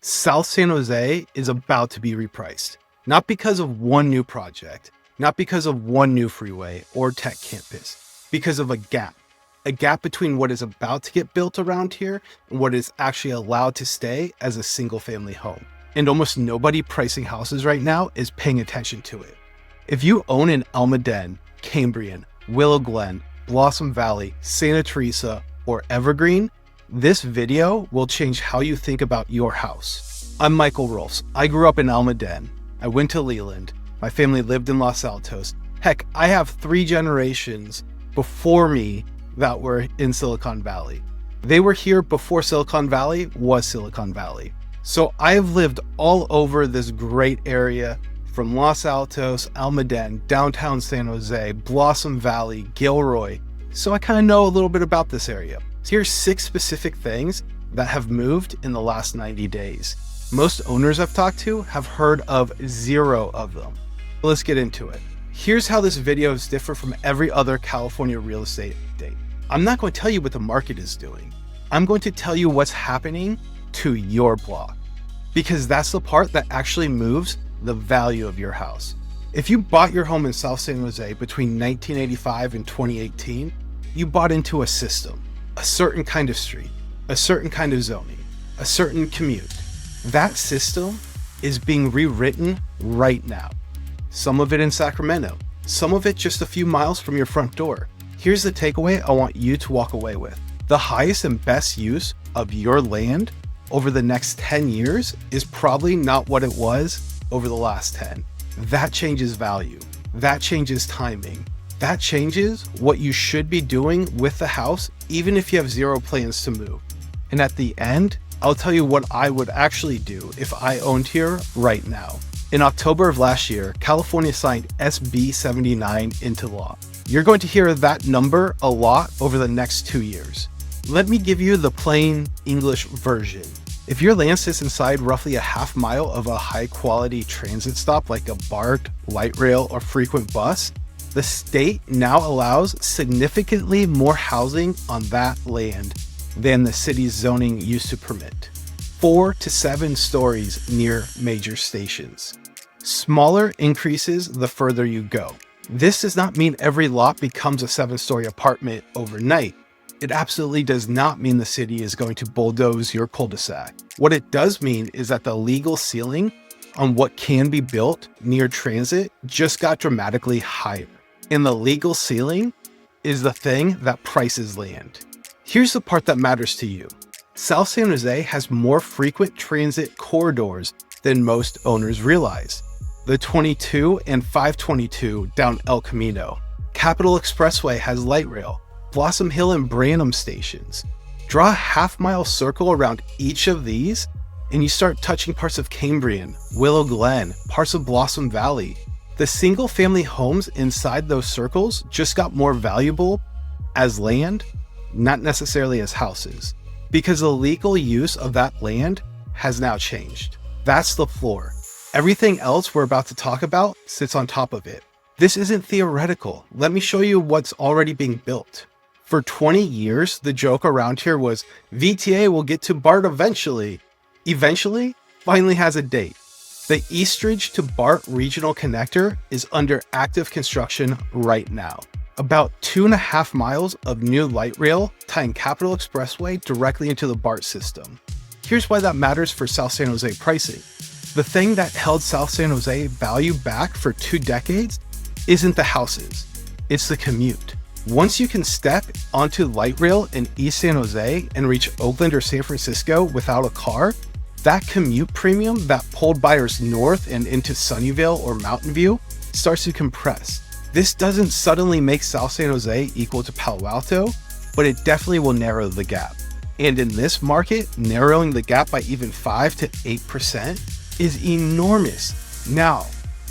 South San Jose is about to be repriced, not because of one new project, not because of one new freeway or tech campus, because of a gap between what is about to get built around here and what is actually allowed to stay as a single family home. And almost nobody pricing houses right now is paying attention to it. If you own an Almaden, Cambrian, Willow Glen, Blossom Valley, Santa Teresa, or Evergreen, this video will change how you think about your house. I'm Michael Rolfs. I grew up in Almaden. I went to Leland. My family lived in Los Altos. Heck, I have 3 generations before me that were in Silicon Valley. They were here before Silicon Valley was Silicon Valley. So I have lived all over this great area from Los Altos, Almaden, downtown San Jose, Blossom Valley, Gilroy. So I kind of know a little bit about this area. Here's 6 specific things that have moved in the last 90 days. Most owners I've talked to have heard of 0 of them. Let's get into it. Here's how this video is different from every other California real estate update. I'm not going to tell you what the market is doing. I'm going to tell you what's happening to your block, because that's the part that actually moves the value of your house. If you bought your home in South San Jose between 1985 and 2018, you bought into a system, a certain kind of street, a certain kind of zoning, a certain commute. That system is being rewritten right now. Some of it in Sacramento, some of it just a few miles from your front door. Here's the takeaway I want you to walk away with. The highest and best use of your land over the next 10 years is probably not what it was over the last 10. That changes value. That changes timing. That changes what you should be doing with the house, even if you have 0 plans to move. And at the end, I'll tell you what I would actually do if I owned here right now. In October of last year, California signed SB 79 into law. You're going to hear that number a lot over the next 2 years. Let me give you the plain English version. If your land sits inside roughly a half mile of a high quality transit stop like a BART, light rail, or frequent bus, the state now allows significantly more housing on that land than the city's zoning used to permit. 4 to 7 stories near major stations. Smaller increases the further you go. This does not mean every lot becomes a 7-story apartment overnight. It absolutely does not mean the city is going to bulldoze your cul-de-sac. What it does mean is that the legal ceiling on what can be built near transit just got dramatically higher. And the legal ceiling is the thing that prices land. Here's the part that matters to you. South San Jose has more frequent transit corridors than most owners realize. The 22 and 522 down El Camino. Capitol Expressway has light rail. Blossom Hill and Branham stations. Draw a half-mile circle around each of these, and you start touching parts of Cambrian, Willow Glen, parts of Blossom Valley. The single-family homes inside those circles just got more valuable as land, not necessarily as houses, because the legal use of that land has now changed. That's the floor. Everything else we're about to talk about sits on top of it. This isn't theoretical. Let me show you what's already being built. For 20 years, the joke around here was VTA will get to BART eventually. Eventually finally has a date. The Eastridge to BART regional connector is under active construction right now. About 2.5 miles of new light rail tying Capitol Expressway directly into the BART system. Here's why that matters for South San Jose pricing. The thing that held South San Jose value back for 2 decades isn't the houses, it's the commute. Once you can step onto light rail in East San Jose and reach Oakland or San Francisco without a car, that commute premium that pulled buyers north and into Sunnyvale or Mountain View starts to compress. This doesn't suddenly make South San Jose equal to Palo Alto, but it definitely will narrow the gap. And in this market, narrowing the gap by even 5 to 8% is enormous. Now,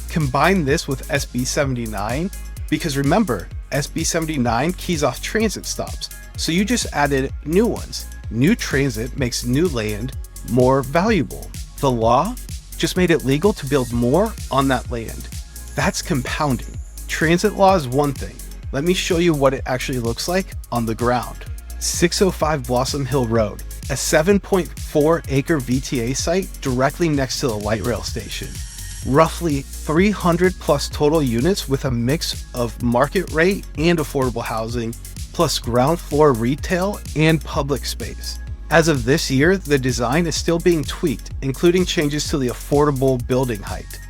combine this with SB 79, because remember, SB 79 keys off transit stops, so you just added new ones. New transit makes new land more valuable. The law just made it legal to build more on that land. That's compounding. Transit law is one thing. Let me show you what it actually looks like on the ground. 605 Blossom Hill Road. a 7.4 acre VTA site directly next to the light rail station. Roughly 300 plus total units with a mix of market rate and affordable housing, plus ground floor retail and public space. As of this year, the design is still being tweaked, including changes to the affordable building height.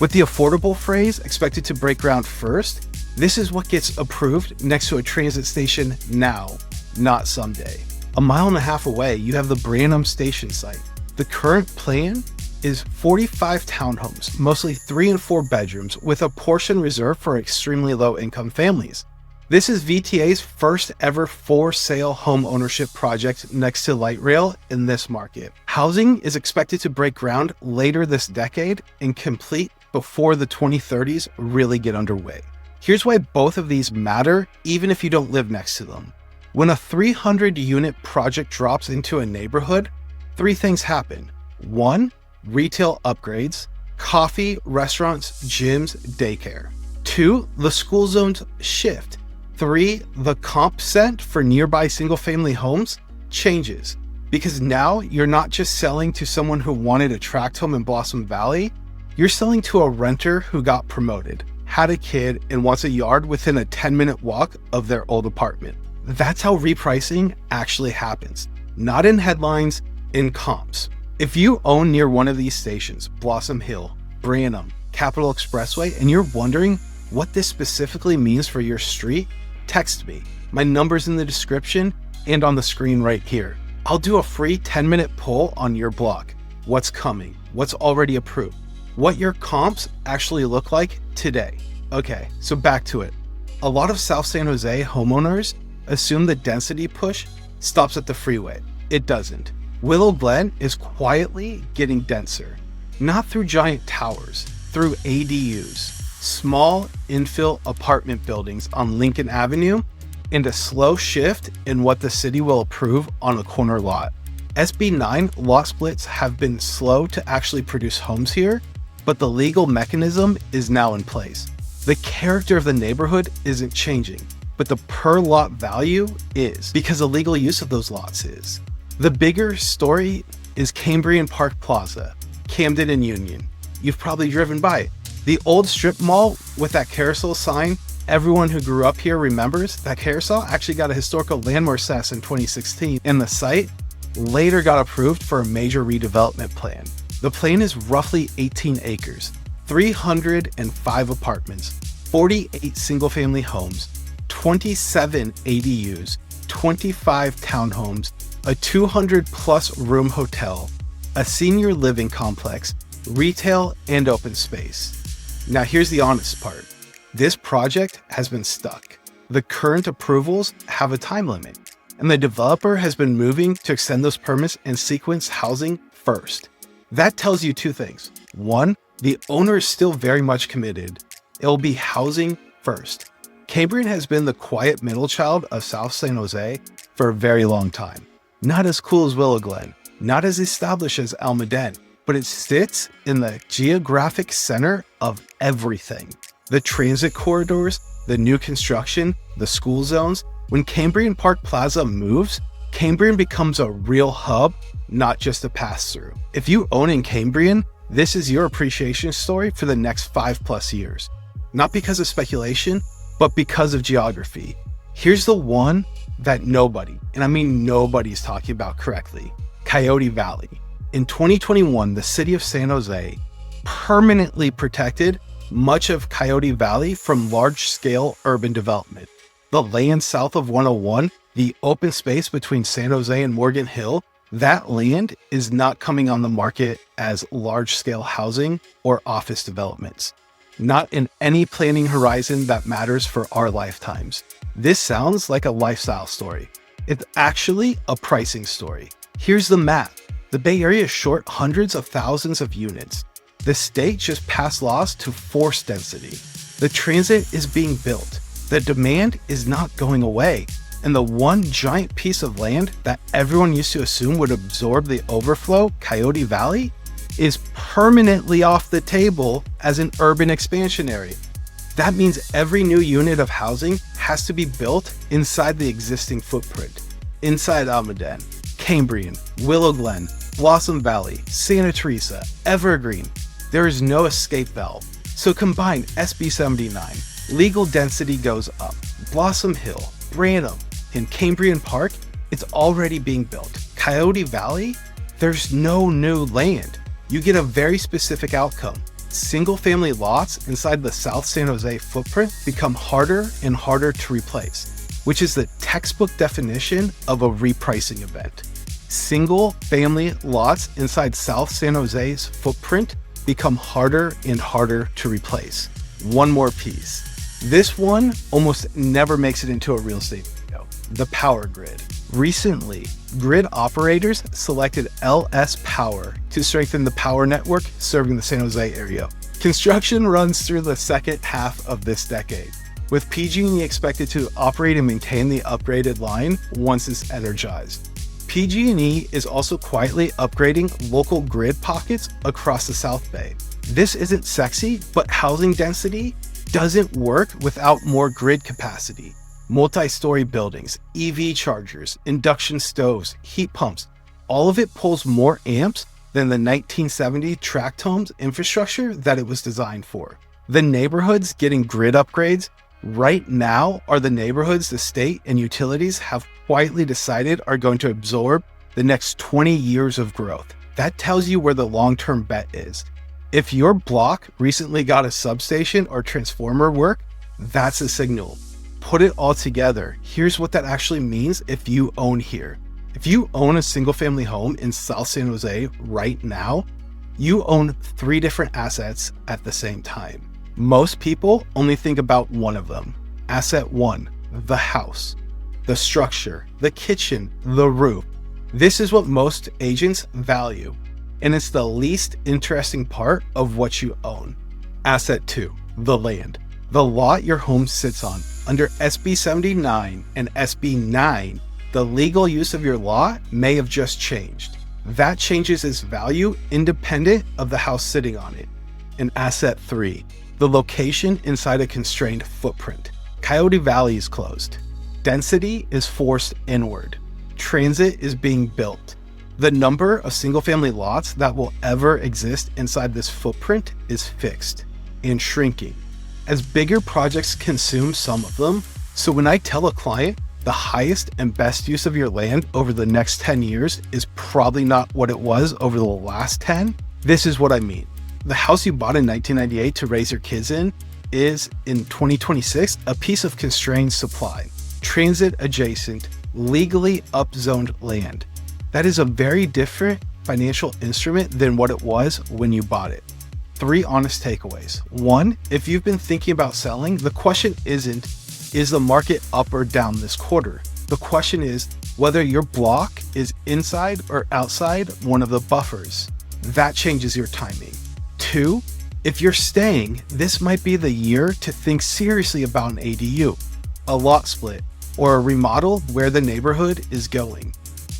With the affordable phrase expected to break ground first, this is what gets approved next to a transit station now, not someday. A mile and a half away, you have the Branham station site. The current plan is 45 townhomes, mostly 3 and 4 bedrooms, with a portion reserved for extremely low-income families. This is VTA's first ever for-sale home ownership project next to light rail in this market. Housing is expected to break ground later this decade and complete before the 2030s really get underway. Here's why both of these matter, even if you don't live next to them. When a 300-unit project drops into a neighborhood, 3 things happen. 1, retail upgrades, coffee, restaurants, gyms, daycare. 2, the school zones shift. 3, the comp set for nearby single-family homes changes, because now you're not just selling to someone who wanted a tract home in Blossom Valley, you're selling to a renter who got promoted, had a kid, and wants a yard within a 10-minute walk of their old apartment. That's how repricing actually happens, not in headlines, in comps. If you own near one of these stations, Blossom Hill, Branham, Capitol Expressway, and you're wondering what this specifically means for your street, text me. My number's in the description and on the screen right here. I'll do a free 10-minute poll on your block. What's coming? What's already approved? What your comps actually look like today. Okay, so back to it. A lot of South San Jose homeowners assume the density push stops at the freeway. It doesn't. Willow Glen is quietly getting denser, not through giant towers, through ADUs. Small infill apartment buildings on Lincoln Avenue, and a slow shift in what the city will approve on a corner lot. SB 9 lot splits have been slow to actually produce homes here, but the legal mechanism is now in place. The character of the neighborhood isn't changing, but the per lot value is, because the legal use of those lots is. The bigger story is Cambrian Park Plaza, Camden and Union. You've probably driven by it. The old strip mall with that carousel sign, everyone who grew up here remembers that carousel actually got a historical landmark status in 2016, and the site later got approved for a major redevelopment plan. The plan is roughly 18 acres, 305 apartments, 48 single-family homes, 27 ADUs, 25 townhomes, a 200-plus room hotel, a senior living complex, retail, and open space. Now here's the honest part. This project has been stuck. The current approvals have a time limit, and the developer has been moving to extend those permits and sequence housing first. That tells you 2 things. 1, the owner is still very much committed. It will be housing first. Cambrian has been the quiet middle child of South San Jose for a very long time. Not as cool as Willow Glen, not as established as Almaden, but it sits in the geographic center of everything. The transit corridors, the new construction, the school zones. When Cambrian Park Plaza moves, Cambrian becomes a real hub, not just a pass-through. If you own in Cambrian, this is your appreciation story for the next 5+ years. Not because of speculation, but because of geography. Here's the one that nobody, and I mean nobody's talking about correctly, Coyote Valley. In 2021, the city of San Jose permanently protected much of Coyote Valley from large-scale urban development. The land south of 101, the open space between San Jose and Morgan Hill, that land is not coming on the market as large-scale housing or office developments. Not in any planning horizon that matters for our lifetimes. This sounds like a lifestyle story. It's actually a pricing story. Here's the math. The Bay Area is short hundreds of thousands of units. The state just passed laws to force density. The transit is being built. The demand is not going away. And the one giant piece of land that everyone used to assume would absorb the overflow, Coyote Valley, is permanently off the table as an urban expansion area. That means every new unit of housing has to be built inside the existing footprint. Inside Almaden, Cambrian, Willow Glen, Blossom Valley, Santa Teresa, Evergreen. There is no escape valve. So combine SB 79, legal density goes up, Blossom Hill, Branham, and Cambrian Park, it's already being built. Coyote Valley, there's no new land. You get a very specific outcome. Single-family lots inside the South San Jose footprint become harder and harder to replace, which is the textbook definition of a repricing event. Single-family lots inside South San Jose's footprint become harder and harder to replace. One more piece. This one almost never makes it into a real estate video. The power grid. Recently, grid operators selected LS Power to strengthen the power network serving the San Jose area. Construction runs through the second half of this decade, with PG&E expected to operate and maintain the upgraded line once it's energized. PG&E is also quietly upgrading local grid pockets across the South Bay. This isn't sexy, but housing density doesn't work without more grid capacity. Multi-story buildings, EV chargers, induction stoves, heat pumps, all of it pulls more amps than the 1970 tract homes infrastructure that it was designed for. The neighborhoods getting grid upgrades right now are the neighborhoods the state and utilities have quietly decided are going to absorb the next 20 years of growth. That tells you where the long-term bet is. If your block recently got a substation or transformer work, that's a signal. Put it all together. Here's what that actually means if you own here. If you own a single-family home in South San Jose right now, you own 3 different assets at the same time. Most people only think about one of them. Asset 1, the house, the structure, the kitchen, the roof. This is what most agents value, and it's the least interesting part of what you own. Asset 2, the land, the lot your home sits on. Under SB 79 and SB 9, the legal use of your lot may have just changed. That changes its value independent of the house sitting on it. And Asset 3, the location inside a constrained footprint. Coyote Valley is closed. Density is forced inward. Transit is being built. The number of single-family lots that will ever exist inside this footprint is fixed and shrinking as bigger projects consume some of them. So when I tell a client the highest and best use of your land over the next 10 years is probably not what it was over the last 10, this is what I mean. The house you bought in 1998 to raise your kids in is, in 2026, a piece of constrained supply, transit adjacent, legally upzoned land. That is a very different financial instrument than what it was when you bought it. 3 honest takeaways. 1, if you've been thinking about selling, the question isn't, is the market up or down this quarter? The question is whether your block is inside or outside one of the buffers. That changes your timing. 2, if you're staying, this might be the year to think seriously about an ADU, a lot split, or a remodel where the neighborhood is going.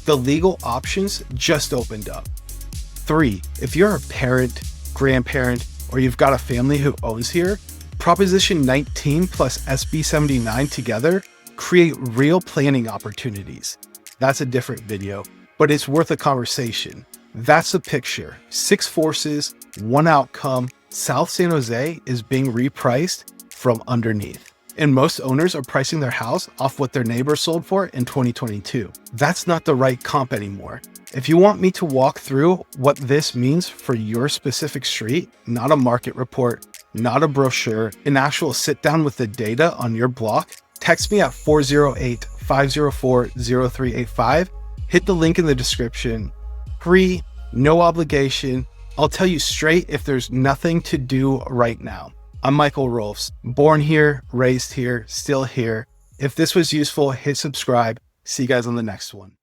The legal options just opened up. 3, if you're a parent, grandparent, or you've got a family who owns here, Proposition 19 plus SB 79 together create real planning opportunities. That's a different video, but it's worth a conversation. That's the picture. 6 forces, 1 outcome. South San Jose is being repriced from underneath. And most owners are pricing their house off what their neighbors sold for in 2022. That's not the right comp anymore. If you want me to walk through what this means for your specific street, not a market report, not a brochure, an actual sit down with the data on your block, text me at 408-504-0385. Hit the link in the description. Free, no obligation. I'll tell you straight if there's nothing to do right now. I'm Michael Rolfs, born here, raised here, still here. If this was useful, hit subscribe. See you guys on the next one.